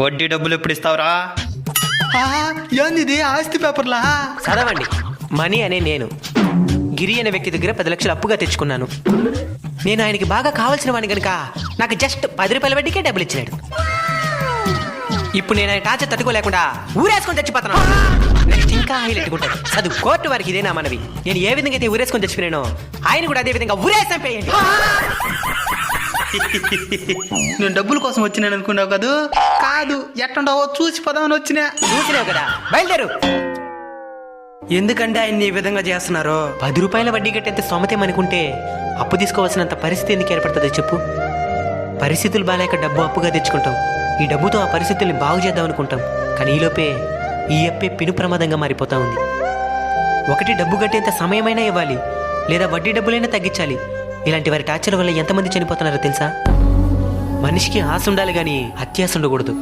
వడ్డీ డబ్బులు ఎప్పుడు ఇస్తావురా? ఏంది ఇది ఆస్తి పేపర్లా? చదవండి. మనీ అనే నేను గిరి అనే వ్యక్తి దగ్గర 10 లక్షలు అప్పుగా తెచ్చుకున్నాను. నేను ఆయనకి బాగా కావాల్సిన వాడిని కనుక నాకు జస్ట్ 10 రూపాయల వడ్డీకే డబ్బులు ఇచ్చినాడు. ఇప్పుడు నేను ఆయన టార్చర్ తట్టుకోలేకుండా ఊరేసుకొని చచ్చిపోతున్నాను. నెక్స్ట్ ఇంకా హైలైట్ ఉంటాడు. చదువు కోర్టు వారికి ఇదే నా మనవి. నేను ఏ విధంగా అయితే ఊరేసుకొని చచ్చిపోయానో ఆయన కూడా అదే విధంగా ఊరేసంపేయండి. నేను డబ్బుల కోసం వచ్చినాను అనుకున్నావు కదా? కాదు, ఎట్టుండవో చూసి పోదామని వచ్చినా. చూసినావు కదా, బయలుదేరు. ఎందుకంటే ఆయన ఈ విధంగా చేస్తున్నారు? 10 రూపాయల వడ్డీ కట్టేంత స్తోమతేమనుకుంటే అప్పు తీసుకోవాల్సినంత పరిస్థితి ఎందుకు ఏర్పడుతుందో చెప్పు. పరిస్థితులు బాగాలేక డబ్బు అప్పుగా తెచ్చుకుంటాం. ఈ డబ్బుతో ఆ పరిస్థితుల్ని బాగు చేద్దాం అనుకుంటాం. కానీ ఈలోపే ఈ అప్పే పెను ప్రమాదంగా మారిపోతా ఉంది. ఒకటి డబ్బు కట్టేంత సమయమైనా ఇవ్వాలి, లేదా వడ్డీ డబ్బులైనా తగ్గించాలి. ఇలాంటి వారి టార్చర్ వల్ల ఎంతమంది చనిపోతున్నారో తెలుసా? మనిషికి ఆశ ఉండాలి కానీ అత్యాశ ఉండకూడదు.